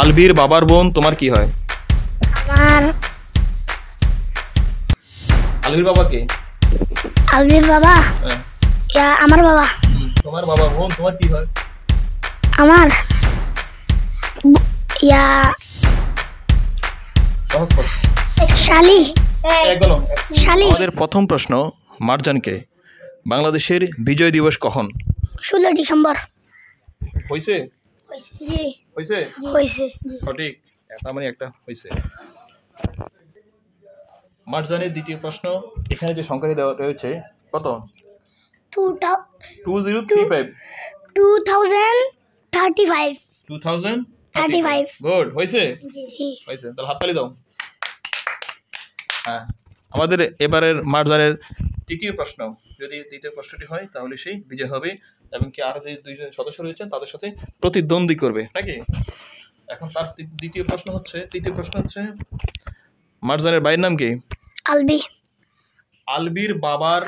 আলবির বাবার বোন তোমার কি হয়? আমার আলবির বাবা কে? আলবির বাবা হ্যাঁ, আমার বাবা। তোমার বাবার বোন তোমার কি হয়? আমার ইয়া সহজ প্রশ্ন। শালি বলো। শালি। আমাদের প্রথম প্রশ্ন, মারজানকে বাংলাদেশের বিজয় দিবস কখন? 16 ডিসেম্বর। হয়েছে? জি হয়েছে? হয়েছে। সঠিক, তার মানে একটা হয়েছে। মারজানের দ্বিতীয় প্রশ্ন, এখানে যে সংখ্যাটি দেওয়া রয়েছে কত? 2035। 2035। 2035। গুড, হয়েছে? জি হয়েছে, তাহলে হাততালি দাও। হ্যাঁ, আমাদের এবারের মারজানের তৃতীয় প্রশ্ন, যদি তৃতীয় প্রশ্নটি হয় তাহলে সেই বিজয় হবে এবং কি আরো যে দুইজন সদস্য রয়েছেন তাদের সাথে প্রতিদ্বন্দ্বী করবে নাকি। এখন তার তৃতীয় প্রশ্ন হচ্ছে মারজানের ভাইয়ের নাম কি? আলবি। আলবির বাবার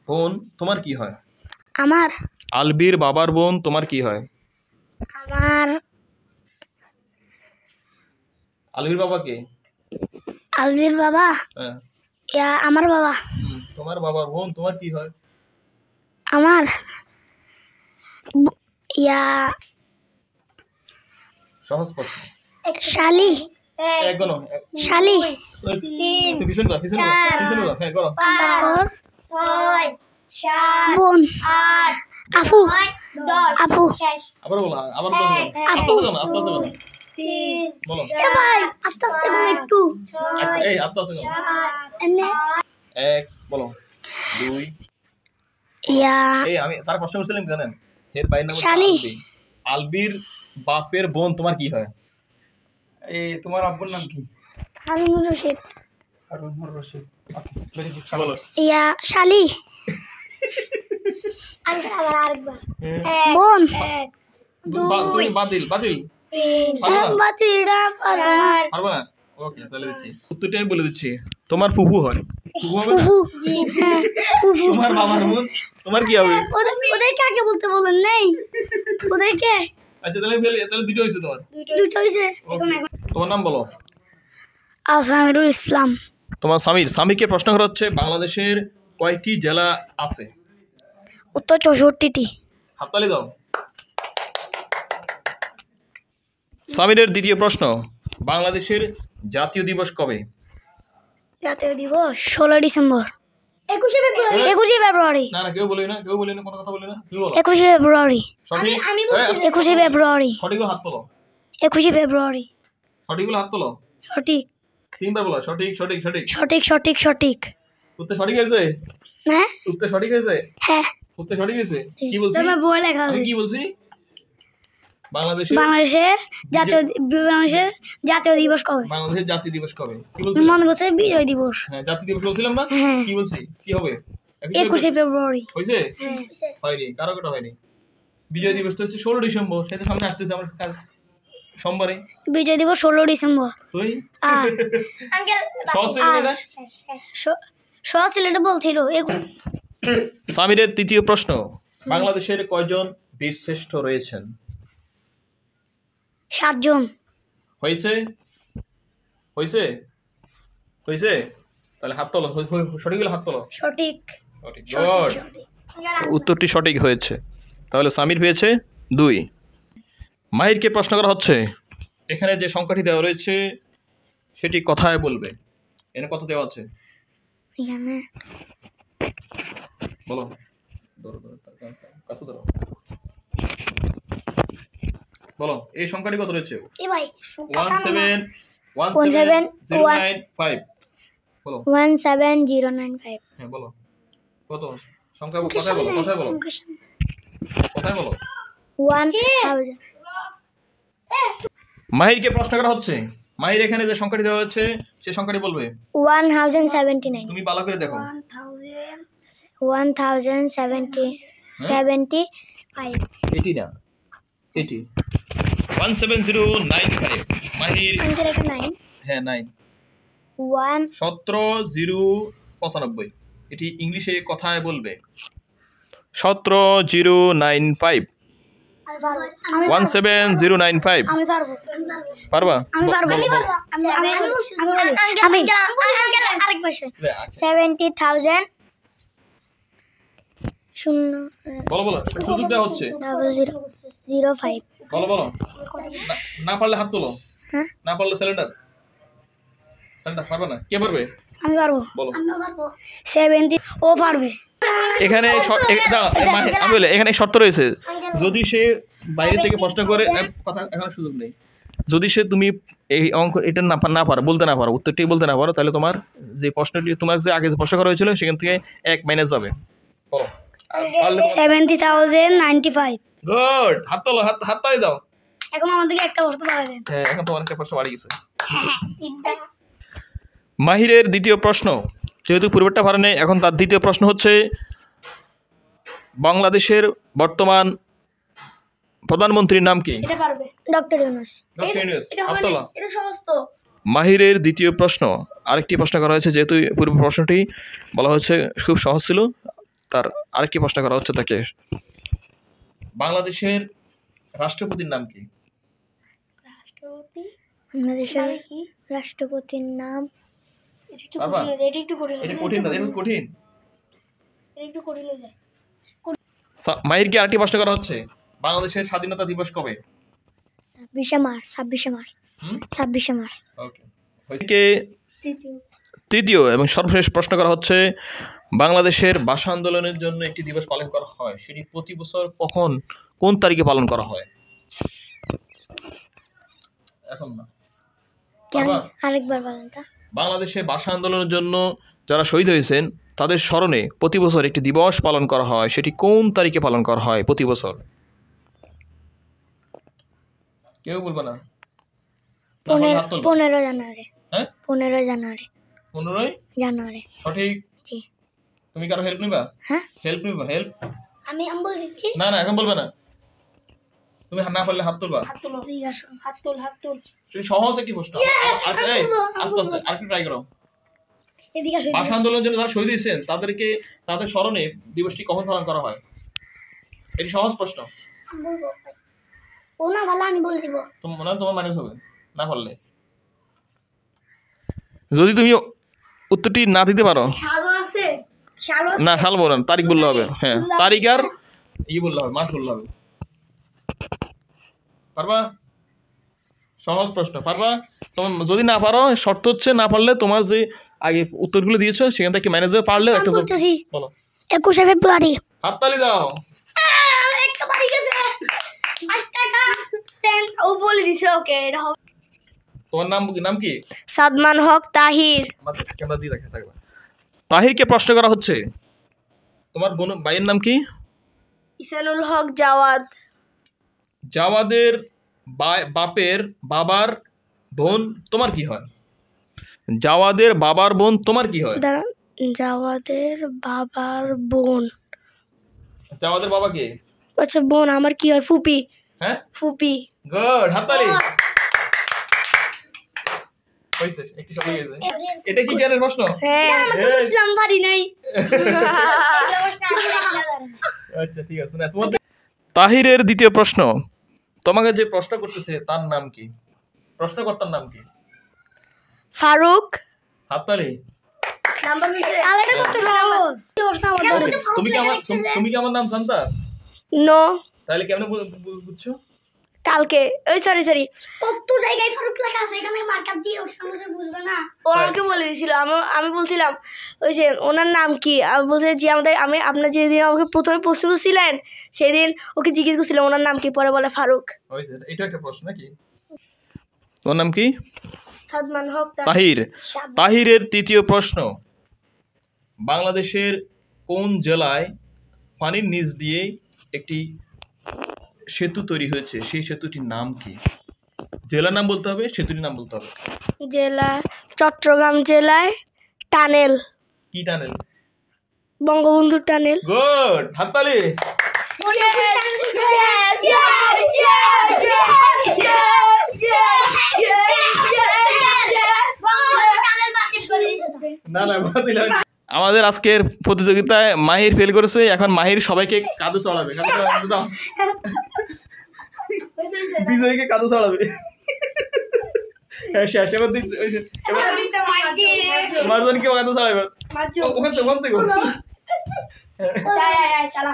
বোন তোমার কি হয়? আমার আলবির বাবার বোন তোমার কি হয়? আমার আলবির বাবা কে? আলবির বাবা হ্যাঁ, আমার বাবা। তোমার বাবার বোন তোমার কি হয়? আমার সহজ প্রশ্ন। শালি শালি। পিছনে দাও, হ্যাঁ করো। বোন আপু আপু। আবার বলো, আবার বলো, আস্তে আস্তে বলো। বলো। ভাই আস্তে আস্তে বল একটু। আচ্ছা, এই আস্তে আস্তে বলো। এমনে 1 বলো, 2। এই আমি তার প্রশ্ন করছিলাম কি জানেন? এর বাইরের নাম হচ্ছে শালি। আলবি। আলবির বাপের বোন তোমার কি হয়? এই তোমার আব্বুর নাম কি? হারুনুর রশিদ। হারুনুর রশিদ। ওকে, ভেরি গুড। বলো। শালি। আরেকবার বোন। তুমি বাতিল পারবা না? ওকে, তাহলে দিচ্ছি উত্তরটা, আমি বলে দিচ্ছি। তোমার ফুফু হয়। ফুফু হবে না? তোমার বাবার বোন তোমার কি হবে? ওদের কাকে বলতে বলেন নাই ওদেরকে। আচ্ছা, তাহলে দুটো হয়েছে তোমার। দুটো হয়েছে। তোমার নাম বলো। আসামিরুল ইসলাম। তোমার সামিরকে প্রশ্ন করা হচ্ছে, বাংলাদেশের কয়টি জেলা আছে? উত্তর 64টি। হাততালি দাও। সামিরের দ্বিতীয় প্রশ্ন, বাংলাদেশের জাতীয় দিবস কবে? জাতীয় দিবস 16 ডিসেম্বর। 21 ফেব্রুয়ারি। না, কেউ বলি না, কোনো কথা বলি না। তুমি বলো। 21 ফেব্রুয়ারি। সঠিক। 21 ফেব্রুয়ারি। সঠিক হাত তোলো। 21 ফেব্রুয়ারি। সঠিক হাত তোলো। সঠিক। 3বার বলো, সঠিক। সঠিক। উত্তর সঠিক হয়েছে? হ্যাঁ উত্তর সঠিক হয়েছে? হ্যাঁ। উত্তর সঠিক হয়েছে? কি বলছি? তোমার বই লেখা আছে। আমি কি বলছি? বাংলাদেশের জাতীয় দিবস কবে? বাংলাদেশের জাতীয় দিবস কবে? কি বলছি? মনে করছে বিজয় দিবস। হ্যাঁ, জাতীয় দিবস বলছিলাম না? হ্যাঁ। কি বলছি? কি হবে? 21 ফেব্রুয়ারি। হয়েছে? হ্যাঁ। হয়নি, কারো কাটা হয়নি। বিজয় দিবস তো হচ্ছে 16 ডিসেম্বর, সেটা সামনে আসতেছে আমার সোমবারে। বিজয় দিবস 16 ডিসেম্বর। তুই আঙ্কেল সহজ সিলেটে বলছিল। সামিরের তৃতীয় প্রশ্ন, বাংলাদেশের কয়জন বীরশ্রেষ্ঠ রয়েছেন? 7 জন। হয়েছে? তাহলে হাত তোলো। সঠিক হলে হাত তোলো। সঠিক। উত্তরটি সঠিক হয়েছে, তাহলে সামির পেয়েছে 2। মাহিরকে প্রশ্ন করা হচ্ছে, এখানে যে সংখ্যাটি দেওয়া রয়েছে সেটি কথায় বলবে। এখানে কত দেওয়া আছে? এখানে বলো। কাছে ধরো। বলো, এই সংখ্যাটি কত রয়েছে? এ ভাই 17095। বলো। 17095। হ্যাঁ, বলো কত সংখ্যা? কথায় বলো। 1000। মাহিরকে প্রশ্ন করা হচ্ছে, মাহির এখানে যে সংখ্যাটি দেওয়া হচ্ছে সেই সংখ্যাটি বলবে। 1079। তুমি ভালো করে দেখো। 1075। এটি না, এটি 17095। মাহির হ্যাঁ 9 17095। এটি ইংলিশে কথায় বলবে 17095। 17095 আমি পারবো পারবা আমি পারবো আমি আরেক বছর 70,000 শূন্য বলো বলো, সুযোগ দেওয়া হচ্ছে। 0005 বলো বলো, না পারলে হাত তোলো। হ্যাঁ না পারলে সিলিন্ডার পারবে না? কে পারবে? আমি পারবো বলো। 70 ও পারবে এখানে আমি বলি, এখানে শর্ত রয়েছে, যদি সে বাইরে থেকে প্রশ্ন করে, কথা এখন সুযোগ নেই, যদি সে তুমি এই অঙ্ক এটা না পারো, বলতে না পারো, উত্তরটি বলতে না পারো, তাহলে তোমার যে প্রশ্নটি তোমার যে আগে যে প্রশ্ন করা হয়েছিল সেখান থেকে 1 মাইনাস যাবে। বলো। 70,095 গুড, হাত তোলো, হাত তালি দাও। এখন আমাদেরকে একটা বস্তু পাঠিয়ে দেন হ্যাঁ, এখন তো অনেকটা প্রশ্ন বাড়ি গেছে। মাহিরের দ্বিতীয় প্রশ্ন, যেহেতু পূর্বেরটা পারে নেই, এখন তার দ্বিতীয় প্রশ্ন হচ্ছে, বাংলাদেশের বর্তমান প্রধানমন্ত্রীর নাম কি? এটা পারবে ডক্টর ইউনূস ডক্টর ইউনূস। হাত তোলো। এটা সমস্ত মাহিরের দ্বিতীয় প্রশ্ন, আরেকটি প্রশ্ন করা হয়েছে, যেহেতু পূর্ব প্রশ্নটি বলা হচ্ছে খুব সহজ ছিল, তার আরেকটি প্রশ্ন করা হচ্ছে তাকে, বাংলাদেশের রাষ্ট্রপতির নাম কি? বাংলাদেশের রাষ্ট্রপতির নাম বাবা, এটা কঠিন না, এটা কঠিন। মাহিরকে আরেকটি প্রশ্ন করা হচ্ছে, বাংলাদেশের স্বাধীনতা দিবস কবে? 26 মার্চ হুম? 26 মার্চ ওকে। তৃতীয় এবং সর্বশেষ প্রশ্ন করা হচ্ছে, বাংলাদেশের ভাষা আন্দোলনের জন্য একটি দিবস পালন করা হয়, সেটি প্রতি বছর কখন, কোন তারিখে পালন করা হয়? এখন না, আরেকবার বলেন তা। বাংলাদেশে ভাষা আন্দোলনের জন্য যারা শহীদ হয়েছেন তাদের স্মরণে প্রতি বছর একটি দিবস পালন করা হয়, সেটি কোন তারিখে পালন করা হয় প্রতি বছর? কেউ বলবে না? 15 জানুয়ারি। হ্যাঁ, 15 জানুয়ারি। 15 জানুয়ারি সঠিক। জি। তুমি কারো হেল্প নিবা? হ্যাঁ, হেল্প নিবা? হেল্প আমি বলে দিচ্ছি। না না, এখন বলবে না, তুমি না পারলে হাত তুলবা। হাত তুল সেটি সহজ একটি প্রশ্ন। আস্তে আস্তে আরেকটু ট্রাই করো। এদিকে আসো। ভাষা আন্দোলনের জন্য যারা শহীদ হয়েছেন তাদের স্মরণে দিবসটি কখন পালন করা হয়? এটি সহজ প্রশ্ন। বলবো ও না ভালো, আমি বলে দিব। তোমার মাইনাস হবে না পারলে। যদি তুমি উত্তরটি না দিতে পারো, শালো আছে না সাল বলো না, তারিখ বললে হবে। হ্যাঁ, তারিখ আর বললে হবে, মাস বললে হবে। পারবা? সহজ প্রশ্ন, পারবা? তোমার যদি না পারো, শর্ত হচ্ছে না পারলে তোমার যে আগে উত্তরগুলো দিয়েছো সেখান থেকে ম্যানেজ হয়ে পারলে একটা বলো। 21 ফেব্রুয়ারি। হাততালি দাও। একটা বাড়ি গেছে 5 টাকা 10 ও বলে দিছে। ওকে, এটা হবে। তোমার নাম কি? সাদমান হক তাহির। ক্যামেরা দিয়ে রাখা থাকবে। তাহিরকে প্রশ্ন করা হচ্ছে, তোমার ভাইয়ের নাম কি? ইসানুল হক জাওয়াদ। জাওয়াদের বাবার বোন তোমার কি হয়? জাওয়াদের বাবার বোন তোমার কি হয়? জাওয়াদের বাবার বোন। জাওয়াদের বাবা কে? আচ্ছা, বোন আমার কি হয়? ফুপি। হ্যাঁ, ফুপি। গুড, হাততালি। হইছে, একটু সব হয়ে গেছে। এটা কি জ্ঞানের প্রশ্ন? হ্যাঁ, আমি বুঝলাম পারি নাই। আচ্ছা, ঠিক আছে। না, তোমার তাহিরের দ্বিতীয় প্রশ্ন, তোমাকে যে প্রশ্ন করতেছে তার নাম কি? প্রশ্নকর্তার নাম কি? ফারুক। হাততালি। নাম্বার হইছে। আলাদা করতে সহজ। তুমি কি আমার নাম জানতা? নো। তাহলে কেমনে বুঝছো? কালকে ওই সরি কত জায়গায় ফারুক লেখা আছে, এখানে মার্কার দিয়ে ওখানে বুঝবে না। ও আমাকে বলে দিয়েছিল, আমি বলছিলাম ওই যে ওনার নাম কি, আমি বলছি যে আপনার যেদিন আমাকে প্রথমে প্রশ্ন করছিলেন সেদিন ওকে জিজ্ঞেস করছিলাম ওনার নাম কি, পরে বলে ফারুক। এটা একটা প্রশ্ন নাকি? তোমার নাম কি? সাদমান হক তাহির। তাহিরের তৃতীয় প্রশ্ন, বাংলাদেশের কোন জেলায় পানির নিচ দিয়ে একটি সেতু তৈরি হয়েছে, সেই সেতুটির নাম কি? জেলার নাম বলতে হবে, সেতুটির নাম বলতে হবে। জেলা চট্টগ্রাম জেলায় টানেল। কি টানেল? বঙ্গবন্ধু টানেল। গুড, হাততালি। না না, আমাদের আজকের প্রতিযোগিতায় মাহির ফেল করেছে, এখন মাহির সবাইকে কাঁধে চড়াবে। বিজয়কে কাঁধে চড়াবে। হ্যাঁ শেষ, এবার দেখছি এবার মারজানকে কাঁধে চড়াবে ওখান থেকে চালা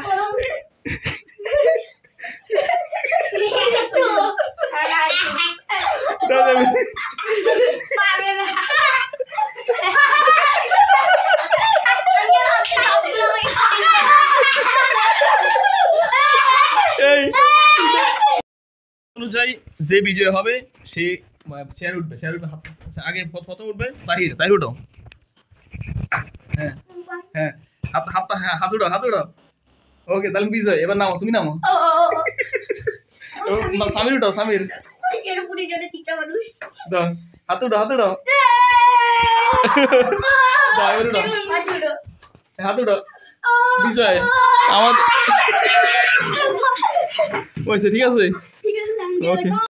এই অনুযায়ী যে বিজয় হবে সে চেয়ার উঠবে, আগে প্রথম উঠবে তাহির উঠো। হ্যাঁ হ্যাঁ হাত উঠাও। ওকে তাহলে বিজয়, এবার নামো, তুমি নামো। সামির উঠাও, সামির দাও, হাত উঠাও। হাত উঠাও, বিজয় আমাদের হয়েছে, ঠিক আছে। ওকে।